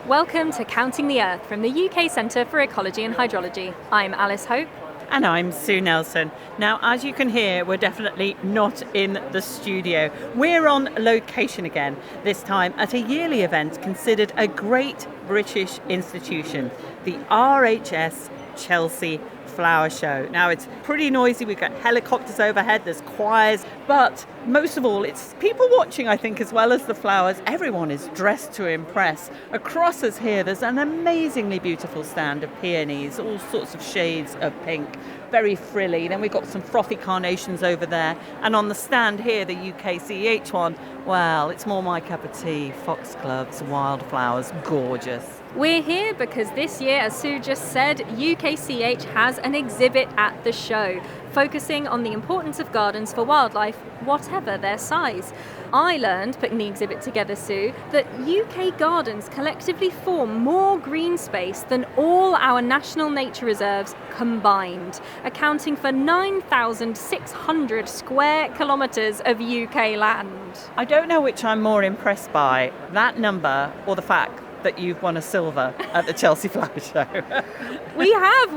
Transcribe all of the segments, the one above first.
Welcome to Counting the Earth from the UK Centre for Ecology and Hydrology. I'm Alice Hope. And I'm Sue Nelson. Now, as you can hear, we're definitely not in the studio. We're on location again, this time at a yearly event considered a great British institution, the RHS Chelsea Flower Show. Now, it's pretty noisy. We've got helicopters overhead, there's choirs, but most of all, it's people watching, I think, as well as the flowers. Everyone is dressed to impress. Across us here, there's an amazingly beautiful stand of peonies, all sorts of shades of pink, very frilly. Then we've got some frothy carnations over there. And on the stand here, the UKCEH one, well, it's more my cup of tea. Foxgloves, wildflowers, gorgeous. We're here because this year, as Sue just said, UKCEH has an exhibit at the show, focusing on the importance of gardens for wildlife, whatever their size. I learned, putting the exhibit together, Sue, that UK gardens collectively form more green space than all our national nature reserves combined, accounting for 9,600 square kilometres of UK land. I don't know which I'm more impressed by, that number or the fact that you've won a silver at the Chelsea Flower Show.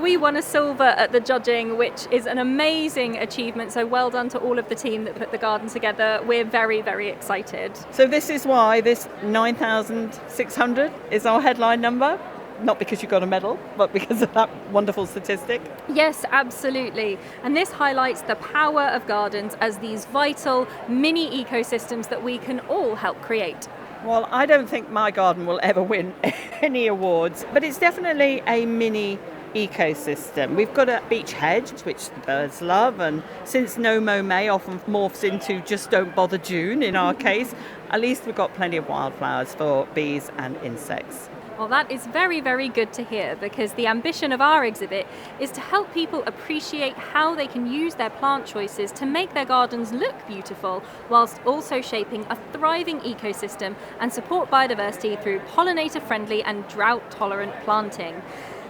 We won a silver at the judging, which is an amazing achievement. So well done to all of the team that put the garden together. We're very, very excited. So this is why this 9,600 is our headline number. Not because you got a medal, but because of that wonderful statistic. Yes, absolutely. And this highlights the power of gardens as these vital mini ecosystems that we can all help create. Well, I don't think my garden will ever win any awards, but it's definitely a mini ecosystem. We've got a beech hedge, which the birds love, and since No Mow May often morphs into Just Don't Bother June in our case, at least we've got plenty of wildflowers for bees and insects. Well, that is very, very good to hear, because the ambition of our exhibit is to help people appreciate how they can use their plant choices to make their gardens look beautiful, whilst also shaping a thriving ecosystem and support biodiversity through pollinator-friendly and drought-tolerant planting.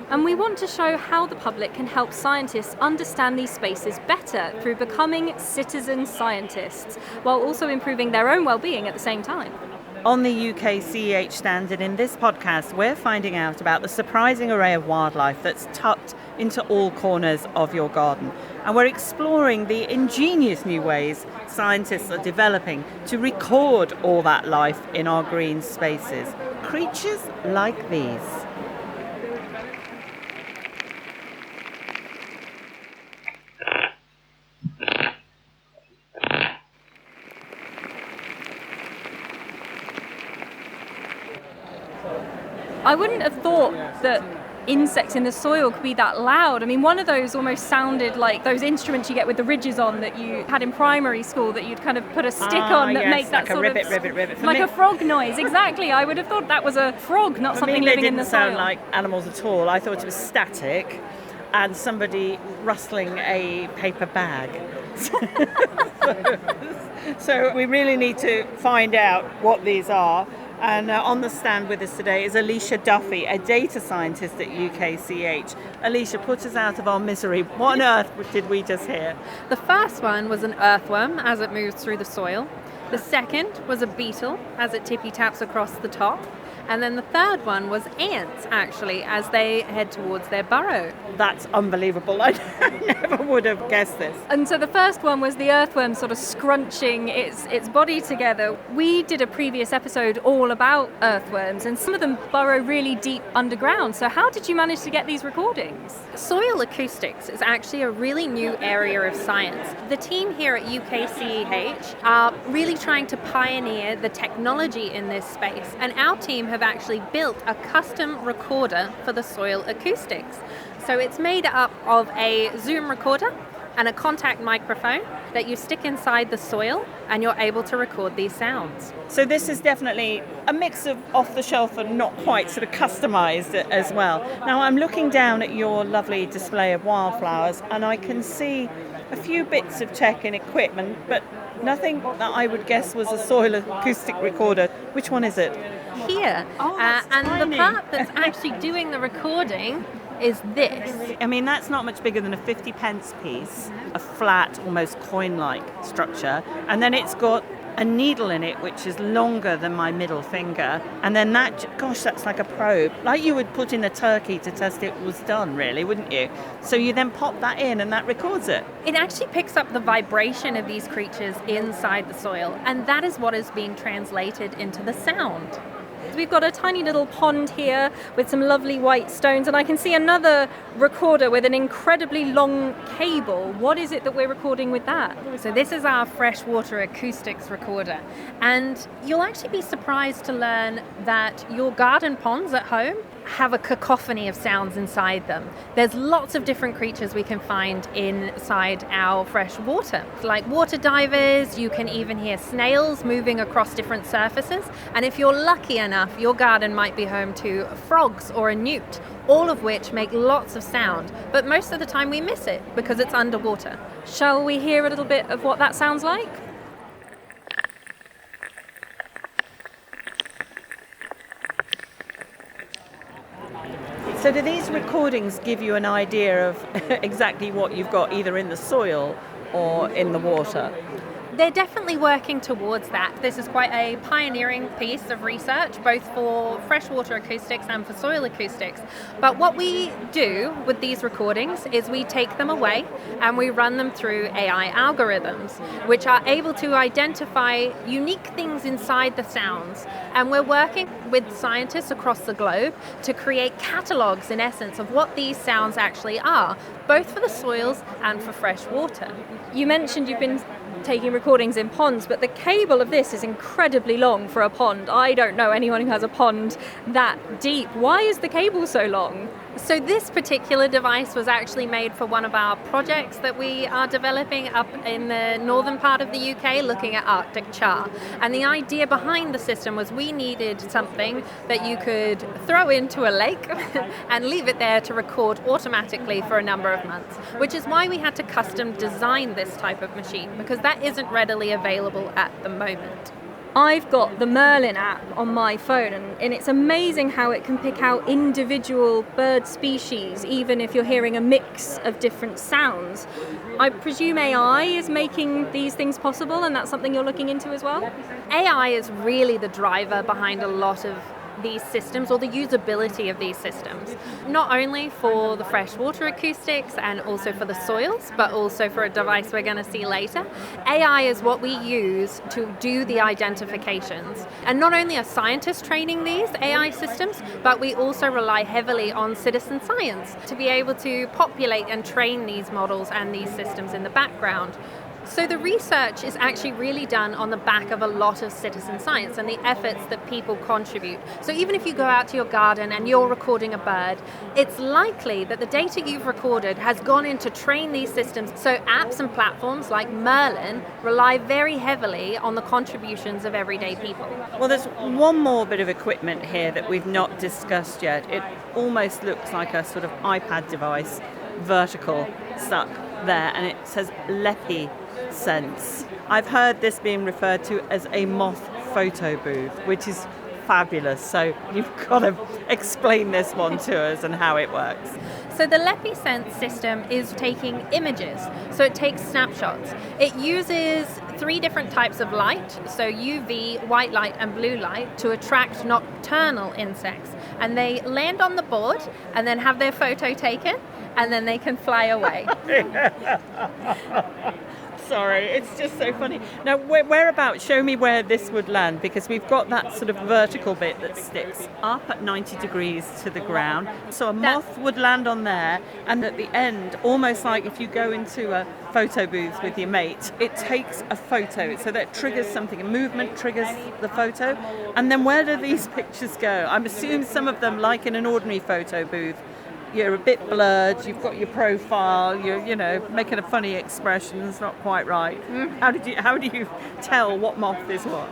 And we want to show how the public can help scientists understand these spaces better through becoming citizen scientists, while also improving their own well-being at the same time. On the UKCEH stand and in this podcast, we're finding out about the surprising array of wildlife that's tucked into all corners of your garden. And we're exploring the ingenious new ways scientists are developing to record all that life in our green spaces. Creatures like these. I wouldn't have thought that insects in the soil could be that loud. I mean, one of those almost sounded like those instruments you get with the ridges on that you had in primary school that you'd kind of put a stick on that makes that like sort a ribbit, of ribbit. like a frog noise. Exactly. I would have thought that was a frog, not something living in the soil. They didn't sound like animals at all. I thought it was static and somebody rustling a paper bag. So we really need to find out what these are. And on the stand with us today is Alyssa Duffy, a data scientist at UKCEH. Alyssa, put us out of our misery. What on earth did we just hear? The first one was an earthworm as it moves through the soil. The second was a beetle as it tippy-taps across the top. And then the third one was ants, actually, as they head towards their burrow. That's unbelievable. I never would have guessed this. And so the first one was the earthworm sort of scrunching its body together. We did a previous episode all about earthworms, and some of them burrow really deep underground. So how did you manage to get these recordings? Soil acoustics is actually a really new area of science. The team here at UKCEH are really trying to pioneer the technology in this space, and our team have actually built a custom recorder for the soil acoustics. So it's made up of a Zoom recorder and a contact microphone that you stick inside the soil, and you're able to record these sounds. So this is definitely a mix of off the shelf and not quite sort of customized as well. Now I'm looking down at your lovely display of wildflowers, and I can see a few bits of tech and equipment, but nothing that I would guess was a soil acoustic recorder. Which one is it? Here. And tiny. the part that's actually doing the recording is this. I mean, that's not much bigger than a 50 pence piece, a flat, almost coin-like structure, and then it's got a needle in it which is longer than my middle finger, and then that's like a probe, like you would put in a turkey to test it was done, really, wouldn't you? So you then pop that in and that records it. It actually picks up the vibration of these creatures inside the soil, and that is what is being translated into the sound. We've got a tiny little pond here with some lovely white stones, and I can see another recorder with an incredibly long cable. What is it that we're recording with that? So this is our freshwater acoustics recorder, and you'll actually be surprised to learn that your garden ponds at home have a cacophony of sounds inside them. There's lots of different creatures we can find inside our fresh water, like water divers. You can even hear snails moving across different surfaces, and if you're lucky enough, your garden might be home to frogs or a newt, all of which make lots of sound, but most of the time we miss it because it's underwater. Shall we hear a little bit of what that sounds like? So do these recordings give you an idea of exactly what you've got either in the soil or in the water? They're definitely working towards that. This is quite a pioneering piece of research, both for freshwater acoustics and for soil acoustics. But what we do with these recordings is we take them away and we run them through AI algorithms, which are able to identify unique things inside the sounds. And we're working with scientists across the globe to create catalogues, in essence, of what these sounds actually are, both for the soils and for fresh water. You mentioned you've been taking recordings in ponds, but the cable of this is incredibly long for a pond. I don't know anyone who has a pond that deep. Why is the cable so long? So this particular device was actually made for one of our projects that we are developing up in the northern part of the UK, looking at Arctic char. And the idea behind the system was we needed something that you could throw into a lake and leave it there to record automatically for a number of months, which is why we had to custom design this type of machine, because that isn't readily available at the moment. I've got the Merlin app on my phone, and it's amazing how it can pick out individual bird species, even if you're hearing a mix of different sounds. I presume AI is making these things possible, and that's something you're looking into as well? AI is really the driver behind a lot of these systems, or the usability of these systems, not only for the freshwater acoustics and also for the soils, but also for a device we're going to see later. AI is what we use to do the identifications. And not only are scientists training these AI systems, but we also rely heavily on citizen science to be able to populate and train these models and these systems in the background. So the research is actually really done on the back of a lot of citizen science and the efforts that people contribute. So even if you go out to your garden and you're recording a bird, it's likely that the data you've recorded has gone in to train these systems. So apps and platforms like Merlin rely very heavily on the contributions of everyday people. Well, there's one more bit of equipment here that we've not discussed yet. It almost looks like a sort of iPad device, vertical, stuck there, and it says LepiSense. I've heard this being referred to as a moth photo booth, which is fabulous. So you've got to explain this one to us and how it works. So the LepiSense system is taking images. So it takes snapshots. It uses 3 different types of light, so UV, white light and blue light, to attract nocturnal insects. And they land on the board and then have their photo taken, and then they can fly away. Sorry, it's just so funny. Now, whereabouts, show me where this would land, because we've got that sort of vertical bit that sticks up at 90 degrees to the ground. So a moth would land on there, and at the end, almost like if you go into a photo booth with your mate, it takes a photo, so that triggers something. A movement triggers the photo. And then where do these pictures go? I'm assuming some of them, like in an ordinary photo booth, you're a bit blurred, you've got your profile, you're making a funny expression, it's not quite right. How do you tell what moth is what?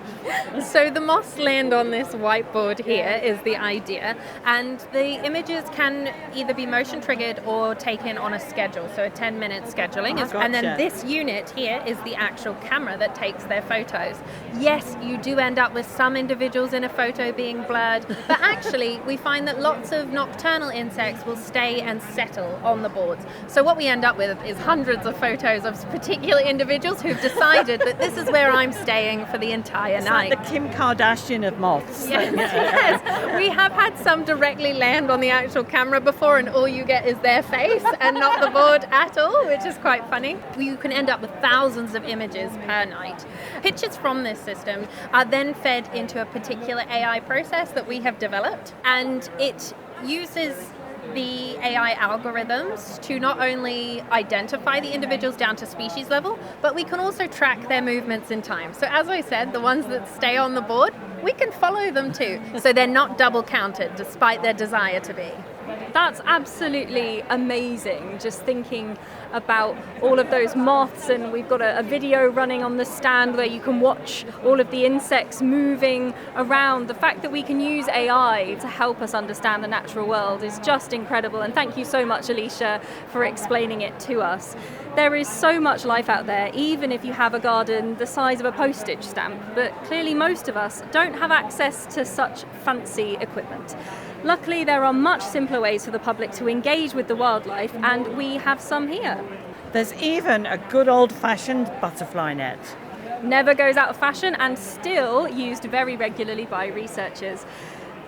So the moths land on this whiteboard here is the idea, and the images can either be motion triggered or taken on a schedule, so a 10-minute scheduling. Gotcha. And then this unit here is the actual camera that takes their photos. Yes, you do end up with some individuals in a photo being blurred, but actually we find that lots of nocturnal insects will stay and settle on the boards. So what we end up with is hundreds of photos of particular individuals who've decided that this is where I'm staying for the entire night. Like the Kim Kardashian of moths. Yes, yes. We have had some directly land on the actual camera before, and all you get is their face and not the board at all, which is quite funny. You can end up with thousands of images per night. Pictures from this system are then fed into a particular AI process that we have developed, and it uses the AI algorithms to not only identify the individuals down to species level, but we can also track their movements in time. So as I said, the ones that stay on the board, we can follow them too. So they're not double counted despite their desire to be. That's absolutely amazing, just thinking about all of those moths, and we've got a video running on the stand where you can watch all of the insects moving around. The fact that we can use AI to help us understand the natural world is just incredible, and thank you so much, Alicia, for explaining it to us. There is so much life out there, even if you have a garden the size of a postage stamp, but clearly most of us don't have access to such fancy equipment. Luckily, there are much simpler ways for the public to engage with the wildlife, and we have some here. There's even a good old-fashioned butterfly net. Never goes out of fashion and still used very regularly by researchers.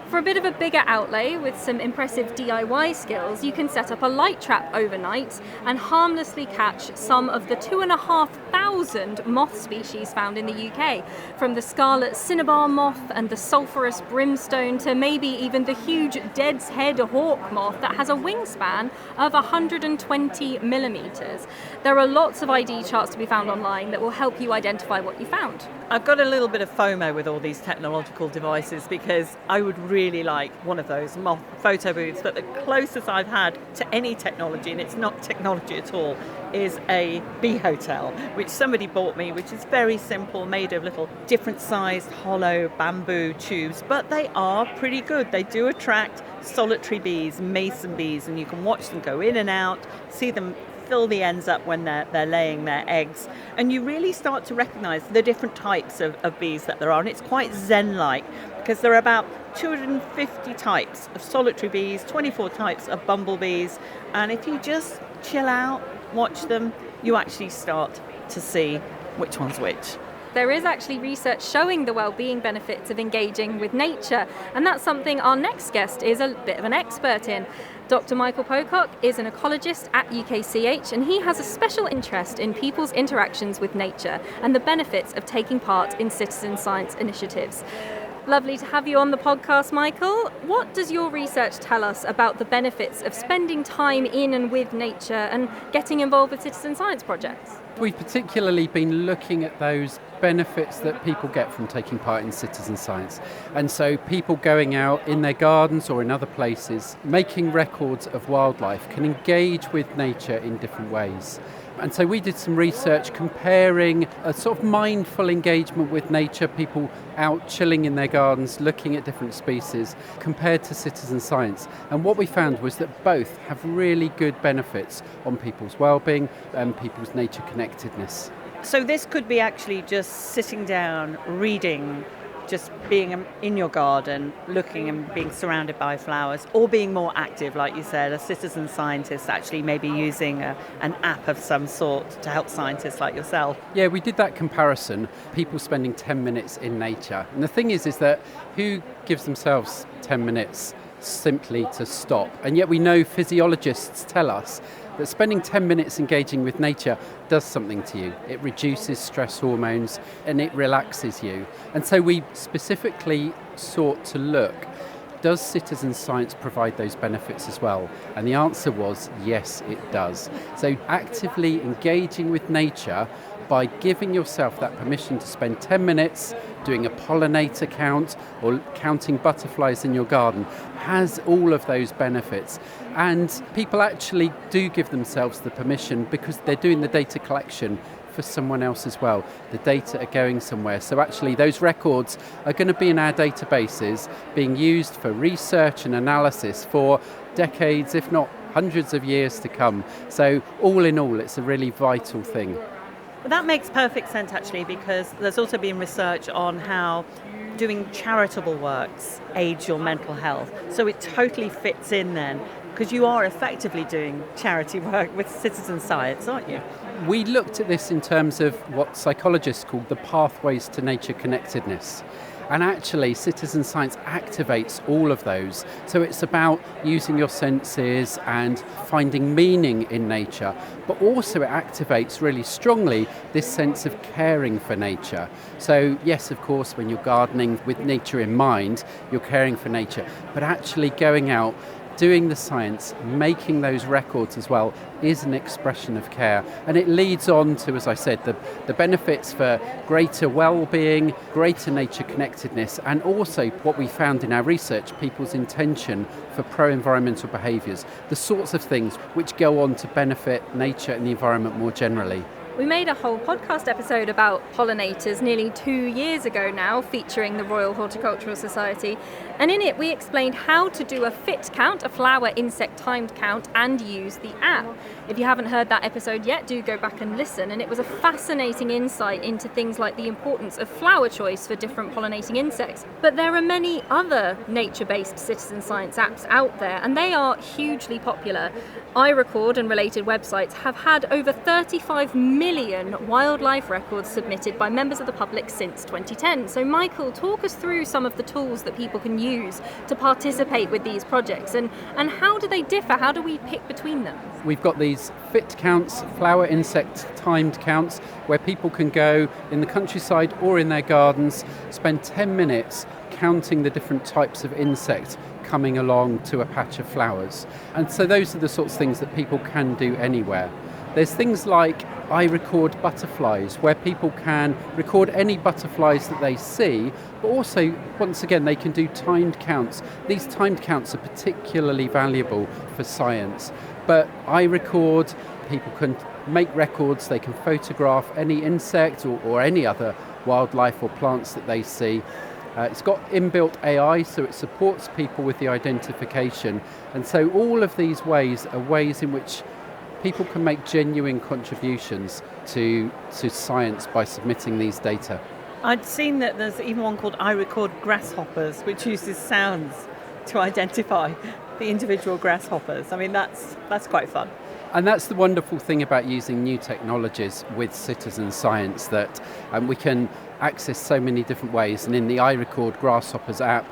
For a bit of a bigger outlay with some impressive DIY skills, you can set up a light trap overnight and harmlessly catch some of the 2,500 moth species found in the UK, from the scarlet cinnabar moth and the sulphurous brimstone to maybe even the huge dead's head hawk moth that has a wingspan of 120 millimetres. There are lots of ID charts to be found online that will help you identify what you found. I've got a little bit of FOMO with all these technological devices because I would really like one of those moth photo booths, but the closest I've had to any technology, and it's not technology at all, is a bee hotel, which somebody bought me, which is very simple, made of little different sized hollow bamboo tubes, but they are pretty good. They do attract solitary bees, mason bees, and you can watch them go in and out, see them fill the ends up when they're laying their eggs, and you really start to recognize the different types of bees that there are, and it's quite zen-like because there are about 250 types of solitary bees, 24 types of bumblebees, and if you just chill out, watch them, you actually start to see which one's which. There is actually research showing the well-being benefits of engaging with nature, and that's something our next guest is a bit of an expert in. Dr Michael Pocock is an ecologist at UKCEH, and he has a special interest in people's interactions with nature and the benefits of taking part in citizen science initiatives. Lovely to have you on the podcast, Michael. What does your research tell us about the benefits of spending time in and with nature and getting involved with citizen science projects? We've particularly been looking at those benefits that people get from taking part in citizen science. And so people going out in their gardens or in other places, making records of wildlife, can engage with nature in different ways. And so we did some research comparing a sort of mindful engagement with nature, people out chilling in their gardens, looking at different species, compared to citizen science. And what we found was that both have really good benefits on people's well-being and people's nature connectedness. So this could be actually just sitting down, reading, just being in your garden, looking and being surrounded by flowers, or being more active, like you said, a citizen scientist actually maybe using an app of some sort to help scientists like yourself. Yeah, we did that comparison, people spending 10 minutes in nature. And the thing is that who gives themselves 10 minutes simply to stop? And yet we know physiologists tell us that spending 10 minutes engaging with nature does something to you. It reduces stress hormones and it relaxes you. And so we specifically sought to look, does citizen science provide those benefits as well? And the answer was yes, it does. So actively engaging with nature by giving yourself that permission to spend 10 minutes doing a pollinator count or counting butterflies in your garden has all of those benefits. And people actually do give themselves the permission because they're doing the data collection for someone else as well. The data are going somewhere. So actually those records are going to be in our databases being used for research and analysis for decades, if not hundreds of years to come. So all in all, it's a really vital thing. Well, that makes perfect sense actually, because there's also been research on how doing charitable works aids your mental health. So it totally fits in then, Because you are effectively doing charity work with citizen science, aren't you? We looked at this in terms of what psychologists call the pathways to nature connectedness. And actually, citizen science activates all of those. So it's about using your senses and finding meaning in nature, but also it activates really strongly this sense of caring for nature. So yes, of course, when you're gardening with nature in mind, you're caring for nature, but actually going out, doing the science, making those records as well, is an expression of care. And it leads on to, as I said, the benefits for greater well-being, greater nature connectedness, and also what we found in our research, people's intention for pro-environmental behaviours, the sorts of things which go on to benefit nature and the environment more generally. We made a whole podcast episode about pollinators nearly 2 years ago now, featuring the Royal Horticultural Society. And in it, we explained how to do a fit count, a flower insect timed count, and use the app. If you haven't heard that episode yet, do go back and listen. And it was a fascinating insight into things like the importance of flower choice for different pollinating insects. But there are many other nature-based citizen science apps out there, and they are hugely popular. iRecord and related websites have had over 35 million wildlife records submitted by members of the public since 2010. So Michael, talk us through some of the tools that people can use to participate with these projects, and how do they differ? How do we pick between them? We've got these fit counts, flower insect timed counts, where people can go in the countryside or in their gardens, spend 10 minutes counting the different types of insects coming along to a patch of flowers. And so those are the sorts of things that people can do anywhere. There's things like iRecord butterflies, where people can record any butterflies that they see, but also, once again, they can do timed counts. These timed counts are particularly valuable for science. But iRecord, people can make records, they can photograph any insect or any other wildlife or plants that they see. It's got inbuilt AI, so it supports people with the identification. And so all of these ways are ways in which people can make genuine contributions to science by submitting these data. I'd seen that there's even one called iRecord grasshoppers, which uses sounds to identify the individual grasshoppers. I mean, that's quite fun. And that's the wonderful thing about using new technologies with citizen science, that we can access so many different ways. And in the iRecord Grasshoppers app,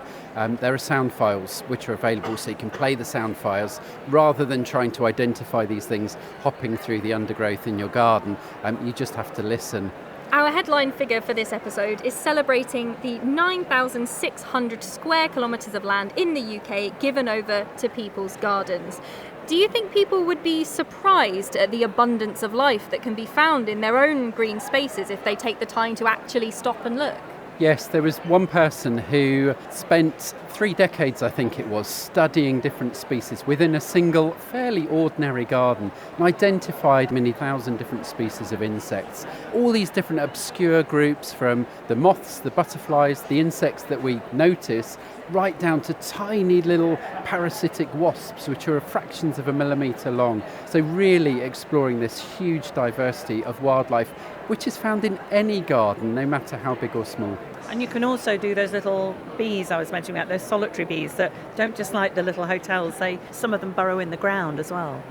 there are sound files which are available, so you can play the sound files rather than trying to identify these things hopping through the undergrowth in your garden. You just have to listen. Our headline figure for this episode is celebrating the 9,600 square kilometres of land in the UK given over to people's gardens. Do you think people would be surprised at the abundance of life that can be found in their own green spaces if they take the time to actually stop and look? Yes, there was one person who spent 3 decades, I think it was, studying different species within a single, fairly ordinary garden, and identified many thousand different species of insects. All these different obscure groups, from the moths, the butterflies, the insects that we notice, right down to tiny little parasitic wasps, which are fractions of a millimetre long. So really exploring this huge diversity of wildlife, which is found in any garden, no matter how big or small. And you can also do those little bees I was mentioning about, those solitary bees that don't just like the little hotels, some of them burrow in the ground as well.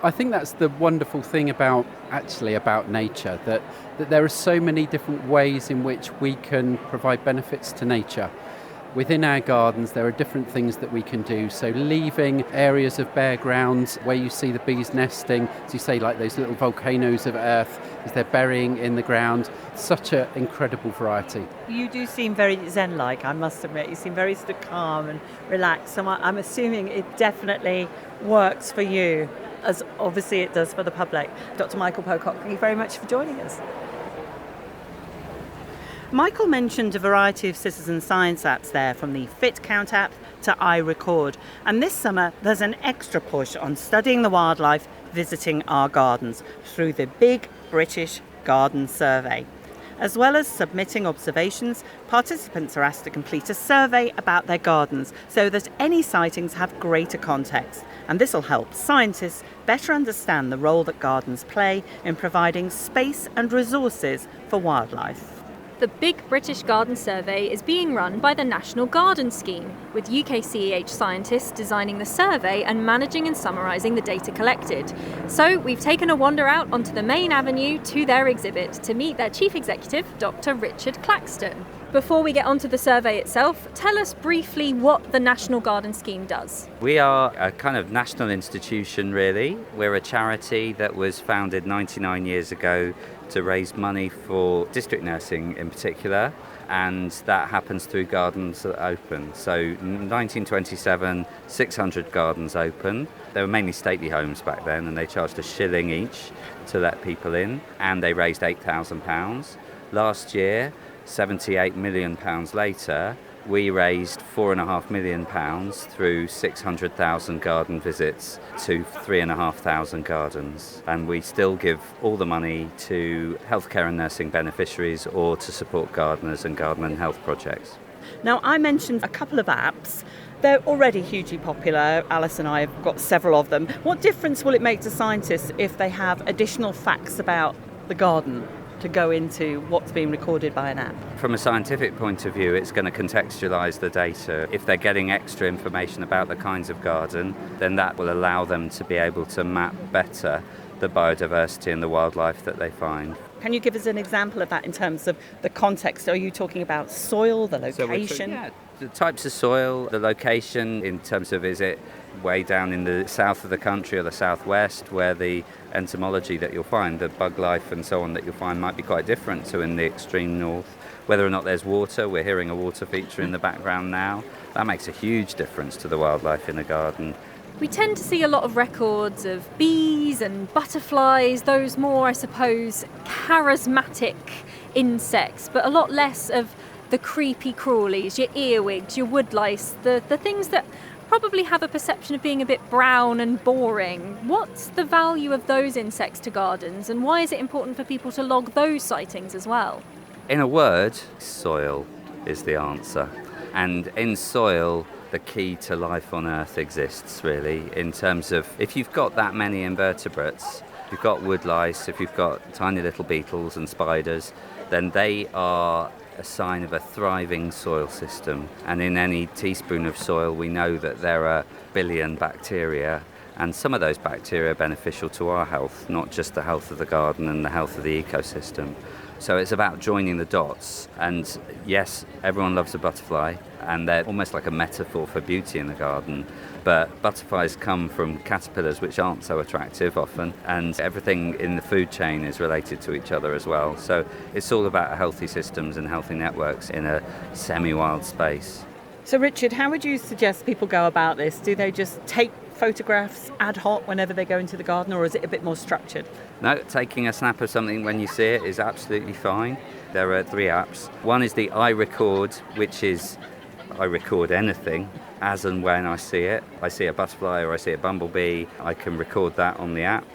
I think that's the wonderful thing about nature, that there are so many different ways in which we can provide benefits to nature. Within our gardens, there are different things that we can do. So leaving areas of bare grounds where you see the bees nesting, as you say, like those little volcanoes of earth, as they're burying in the ground. Such an incredible variety. You do seem very zen-like, I must admit. You seem very sort of calm and relaxed. So I'm assuming it definitely works for you, as obviously it does for the public. Dr Michael Pocock, thank you very much for joining us. Michael mentioned a variety of citizen science apps there, from the Fit Count app to iRecord. And this summer, there's an extra push on studying the wildlife visiting our gardens through the Big British Garden Survey. As well as submitting observations, participants are asked to complete a survey about their gardens so that any sightings have greater context. And this will help scientists better understand the role that gardens play in providing space and resources for wildlife. The Big British Garden Survey is being run by the National Garden Scheme, with UKCEH scientists designing the survey and managing and summarising the data collected. So we've taken a wander out onto the main avenue to their exhibit to meet their chief executive, Dr Richard Claxton. Before we get onto the survey itself, tell us briefly what the National Garden Scheme does. We are a kind of national institution, really. We're a charity that was founded 99 years ago to raise money for district nursing in particular, and that happens through gardens that open. So in 1927, 600 gardens open. They were mainly stately homes back then, and they charged £1 each to let people in, and they raised £8,000. Last year, £78 million later, we raised £4.5 million through 600,000 garden visits to 3,500 gardens. And we still give all the money to healthcare and nursing beneficiaries or to support gardeners and garden and health projects. Now, I mentioned a couple of apps. They're already hugely popular. Alice and I have got several of them. What difference will it make to scientists if they have additional facts about the garden to go into what's being recorded by an app? From a scientific point of view, it's going to contextualise the data. If they're getting extra information about the kinds of garden, then that will allow them to be able to map better the biodiversity and the wildlife that they find. Can you give us an example of that in terms of the context? Are you talking about soil, the location? The types of soil, the location in terms of is it way down in the south of the country or the southwest, where the entomology that you'll find, the bug life and so on that you'll find might be quite different to in the extreme north. Whether or not there's water, we're hearing a water feature in the background now. That makes a huge difference to the wildlife in the garden. We tend to see a lot of records of bees and butterflies, those more, I suppose, charismatic insects, but a lot less of the creepy crawlies, your earwigs, your woodlice, the things that probably have a perception of being a bit brown and boring. What's the value of those insects to gardens, and why is it important for people to log those sightings as well? In a word, soil is the answer. And in soil, the key to life on Earth exists, really, in terms of if you've got that many invertebrates, if you've got woodlice, if you've got tiny little beetles and spiders, then they are a sign of a thriving soil system. And in any teaspoon of soil, we know that there are 1 billion bacteria, and some of those bacteria are beneficial to our health, not just the health of the garden and the health of the ecosystem. So it's about joining the dots. And yes, everyone loves a butterfly, and they're almost like a metaphor for beauty in the garden. But butterflies come from caterpillars, which aren't so attractive often, and everything in the food chain is related to each other as well. So it's all about healthy systems and healthy networks in a semi-wild space. So Richard, how would you suggest people go about this? Do they just take photographs ad hoc whenever they go into the garden, or is it a bit more structured? No, taking a snap of something when you see it is absolutely fine. There are 3 apps. One is the iRecord, which is I record anything as and when I see it. I see a butterfly or I see a bumblebee, I can record that on the app.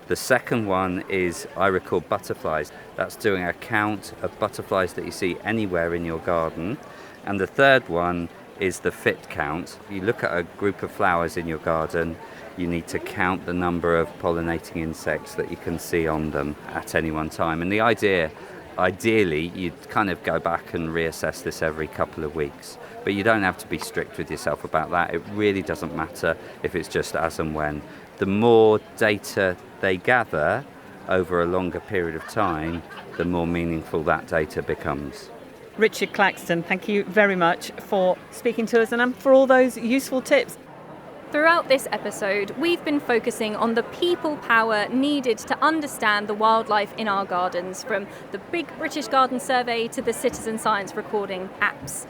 The second one is iRecord butterflies. That's doing a count of butterflies that you see anywhere in your garden. And the third one is the fit count. You look at a group of flowers in your garden, you need to count the number of pollinating insects that you can see on them at any one time. And the idea, ideally, you'd kind of go back and reassess this every couple of weeks. But you don't have to be strict with yourself about that. It really doesn't matter if it's just as and when. The more data they gather over a longer period of time, the more meaningful that data becomes. Richard Claxton, thank you very much for speaking to us and for all those useful tips. Throughout this episode, we've been focusing on the people power needed to understand the wildlife in our gardens, from the Big British Garden Survey to the citizen science recording apps.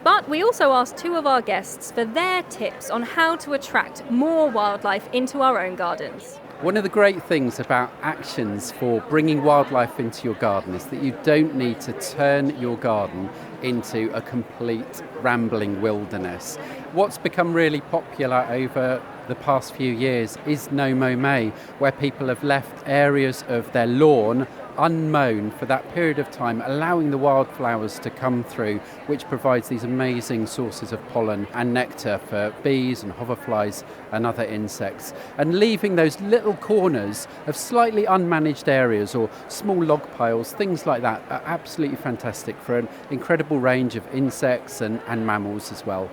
But we also asked 2 of our guests for their tips on how to attract more wildlife into our own gardens. One of the great things about actions for bringing wildlife into your garden is that you don't need to turn your garden into a complete rambling wilderness. What's become really popular over the past few years is No Mow May, where people have left areas of their lawn unmown for that period of time, allowing the wildflowers to come through, which provides these amazing sources of pollen and nectar for bees and hoverflies and other insects, and leaving those little corners of slightly unmanaged areas or small log piles, things like that, are absolutely fantastic for an incredible range of insects and mammals as well.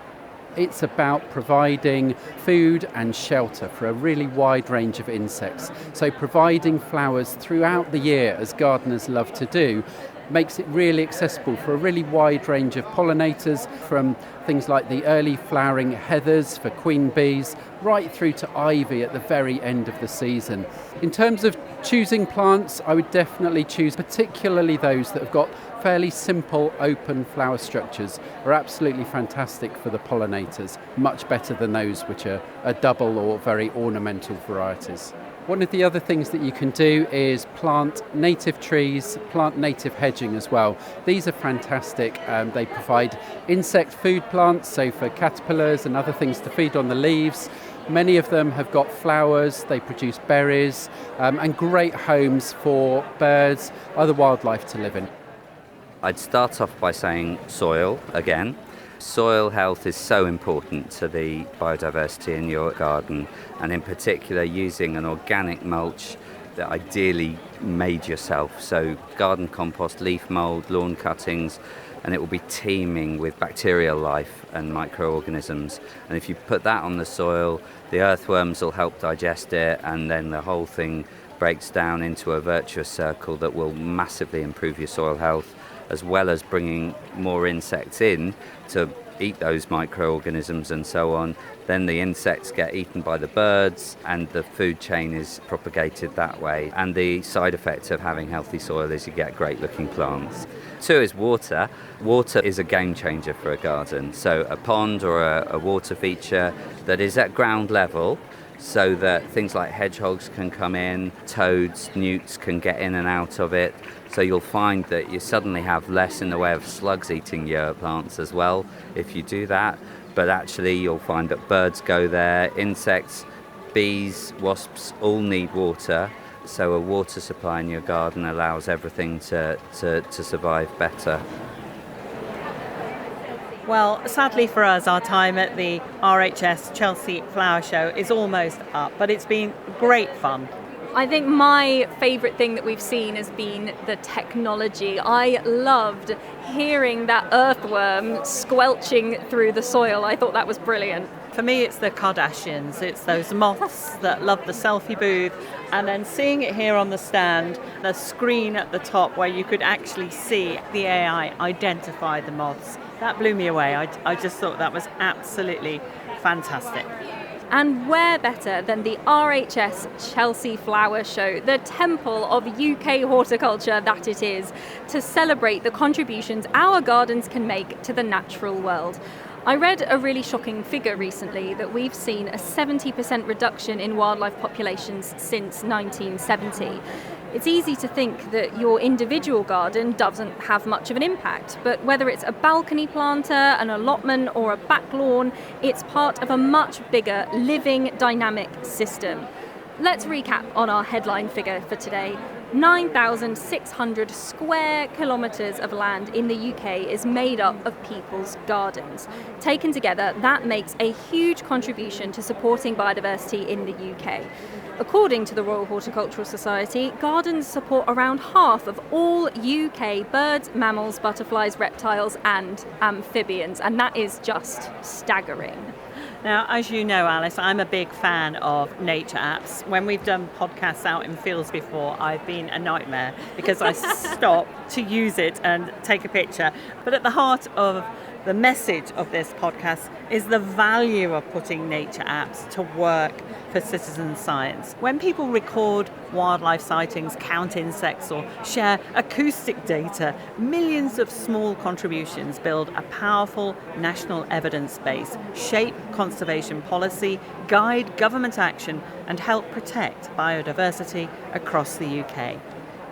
It's about providing food and shelter for a really wide range of insects. So providing flowers throughout the year, as gardeners love to do, makes it really accessible for a really wide range of pollinators, from things like the early flowering heathers for queen bees, right through to ivy at the very end of the season. In terms of choosing plants, I would definitely choose particularly those that have got fairly simple open flower structures, are absolutely fantastic for the pollinators, much better than those which are double or very ornamental varieties. One of the other things that you can do is plant native trees, plant native hedging as well. These are fantastic. They provide insect food plants, so for caterpillars and other things to feed on the leaves. Many of them have got flowers, they produce berries, and great homes for birds, other wildlife to live in. I'd start off by saying soil again. Soil health is so important to the biodiversity in your garden, and in particular using an organic mulch that ideally made yourself. So garden compost, leaf mould, lawn cuttings, and it will be teeming with bacterial life and microorganisms. And if you put that on the soil, the earthworms will help digest it, and then the whole thing breaks down into a virtuous circle that will massively improve your soil health, as well as bringing more insects in to eat those microorganisms and so on. Then the insects get eaten by the birds and the food chain is propagated that way. And the side effect of having healthy soil is you get great looking plants. Two is water. Water is a game changer for a garden. So a pond or a water feature that is at ground level, so that things like hedgehogs can come in, toads, newts can get in and out of it. So you'll find that you suddenly have less in the way of slugs eating your plants as well if you do that. But actually you'll find that birds go there, insects, bees, wasps all need water. So a water supply in your garden allows everything to survive better. Well, sadly for us, our time at the RHS Chelsea Flower Show is almost up, but it's been great fun. I think my favourite thing that we've seen has been the technology. I loved hearing that earthworm squelching through the soil. I thought that was brilliant. For me, it's the Kardashians. It's those moths that love the selfie booth, and then seeing it here on the stand, the screen at the top where you could actually see the AI identify the moths. That blew me away. I just thought that was absolutely fantastic. And where better than the RHS Chelsea Flower Show, the temple of UK horticulture that it is, to celebrate the contributions our gardens can make to the natural world. I read a really shocking figure recently that we've seen a 70% reduction in wildlife populations since 1970. It's easy to think that your individual garden doesn't have much of an impact, but whether it's a balcony planter, an allotment or a back lawn, it's part of a much bigger, living, dynamic system. Let's recap on our headline figure for today. 9,600 square kilometres of land in the UK is made up of people's gardens. Taken together, that makes a huge contribution to supporting biodiversity in the UK. According to the Royal Horticultural Society, gardens support around half of all UK birds, mammals, butterflies, reptiles and amphibians, and that is just staggering. Now, as you know, Alice, I'm a big fan of nature apps. When we've done podcasts out in fields before, I've been a nightmare because I stop to use it and take a picture. But at the heart of the message of this podcast is the value of putting nature apps to work for citizen science. When people record wildlife sightings, count insects, or share acoustic data, millions of small contributions build a powerful national evidence base, shape conservation policy, guide government action, and help protect biodiversity across the UK.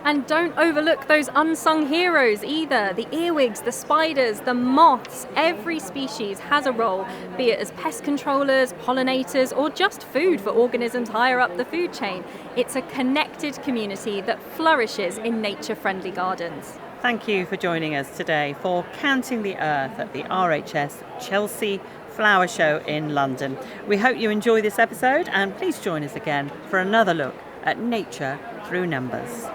And don't overlook those unsung heroes either. The earwigs, the spiders, the moths. Every species has a role, be it as pest controllers, pollinators, or just food for organisms higher up the food chain. It's a connected community that flourishes in nature-friendly gardens. Thank you for joining us today for Counting the Earth at the RHS Chelsea Flower Show in London. We hope you enjoy this episode, and please join us again for another look at nature through numbers.